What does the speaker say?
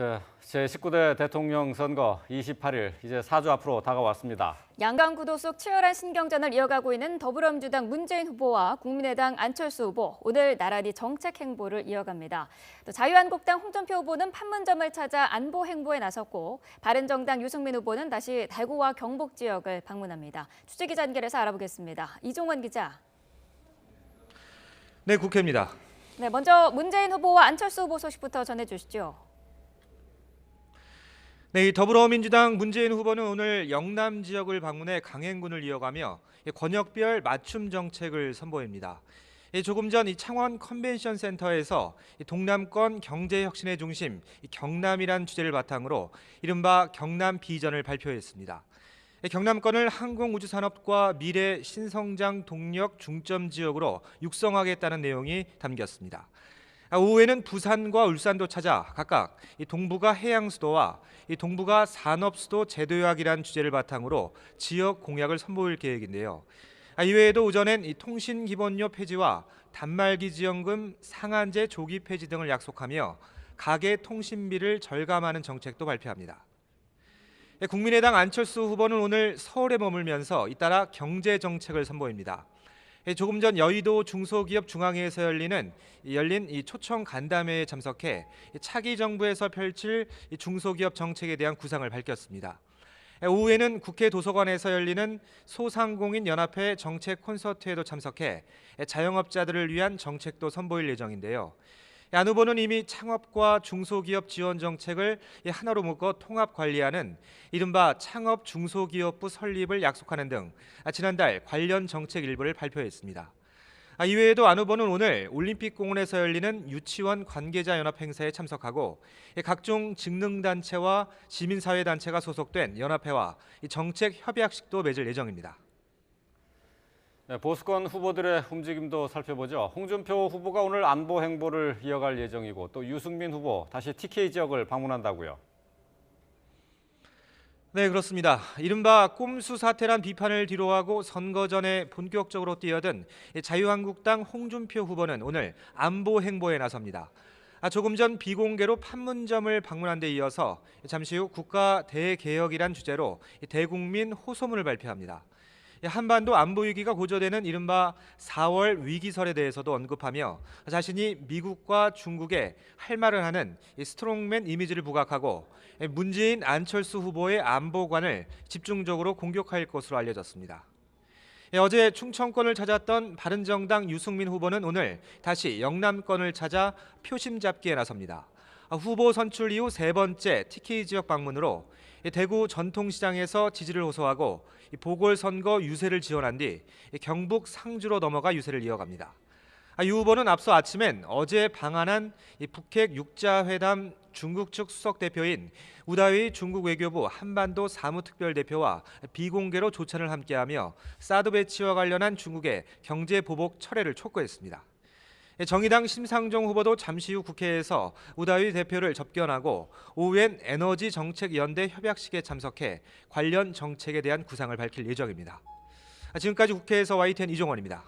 제19대 대통령 선거 28일 이제 4주 앞으로 다가왔습니다. 양강 구도 속 치열한 신경전을 이어가고 있는 더불어민주당 문재인 후보와 국민의당 안철수 후보, 오늘 나란히 정책 행보를 이어갑니다. 또 자유한국당 홍준표 후보는 판문점을 찾아 안보 행보에 나섰고, 바른정당 유승민 후보는 다시 대구와 경북 지역을 방문합니다. 취재기자 연결해서 알아보겠습니다. 이종원 기자. 네, 국회입니다. 네, 먼저 문재인 후보와 안철수 후보 소식부터 전해주시죠. 네, 더불어민주당 문재인 후보는 오늘 영남 지역을 방문해 강행군을 이어가며 권역별 맞춤 정책을 선보입니다. 조금 전 창원 컨벤션 센터에서 동남권 경제혁신의 중심 경남이란 주제를 바탕으로 이른바 경남 비전을 발표했습니다. 경남권을 항공우주산업과 미래 신성장 동력 중점 지역으로 육성하겠다는 내용이 담겼습니다. 오후에는 부산과 울산도 찾아 각각 동부가 해양수도와 동부가 산업수도 제도약이란 주제를 바탕으로 지역 공약을 선보일 계획인데요. 이외에도 오전엔 통신기본료 폐지와 단말기지연금 상한제 조기 폐지 등을 약속하며 가계 통신비를 절감하는 정책도 발표합니다. 국민의당 안철수 후보는 오늘 서울에 머물면서 잇따라 경제정책을 선보입니다. 조금 전 여의도 중소기업 중앙회에서 열린 초청 간담회에 참석해 차기 정부에서 펼칠 중소기업 정책에 대한 구상을 밝혔습니다. 오후에는 국회 도서관에서 열리는 소상공인 연합회 정책 콘서트에도 참석해 자영업자들을 위한 정책도 선보일 예정인데요. 안 후보는 이미 창업과 중소기업 지원 정책을 하나로 묶어 통합 관리하는 이른바 창업 중소기업부 설립을 약속하는 등 지난달 관련 정책 일부를 발표했습니다. 이외에도 안 후보는 오늘 올림픽공원에서 열리는 유치원 관계자 연합 행사에 참석하고 각종 직능단체와 시민사회단체가 소속된 연합회와 정책 협약식도 맺을 예정입니다. 네, 보수권 후보들의 움직임도 살펴보죠. 홍준표 후보가 오늘 안보 행보를 이어갈 예정이고, 또 유승민 후보 다시 TK 지역을 방문한다고요. 네, 그렇습니다. 이른바 꼼수 사태란 비판을 뒤로하고 선거 전에 본격적으로 뛰어든 자유한국당 홍준표 후보는 오늘 안보 행보에 나섭니다. 조금 전 비공개로 판문점을 방문한 데 이어서 잠시 후 국가 대개혁이란 주제로 대국민 호소문을 발표합니다. 한반도 안보 위기가 고조되는 이른바 4월 위기설에 대해서도 언급하며 자신이 미국과 중국에 할 말을 하는 스트롱맨 이미지를 부각하고 문재인 안철수 후보의 안보관을 집중적으로 공격할 것으로 알려졌습니다. 어제 충청권을 찾았던 바른정당 유승민 후보는 오늘 다시 영남권을 찾아 표심 잡기에 나섭니다. 후보 선출 이후 세 번째 TK 지역 방문으로 대구 전통시장에서 지지를 호소하고 보궐선거 유세를 지원한 뒤 경북 상주로 넘어가 유세를 이어갑니다. 유 후보는 앞서 아침엔 어제 방한한 북핵 육자회담 중국 측 수석 대표인 우다위 중국 외교부 한반도 사무특별대표와 비공개로 조찬을 함께하며 사드 배치와 관련한 중국의 경제 보복 철회를 촉구했습니다. 정의당 심상정 후보도 잠시 후 국회에서 우다위 대표를 접견하고 오후엔 에너지정책연대 협약식에 참석해 관련 정책에 대한 구상을 밝힐 예정입니다. 지금까지 국회에서 YTN 이종원입니다.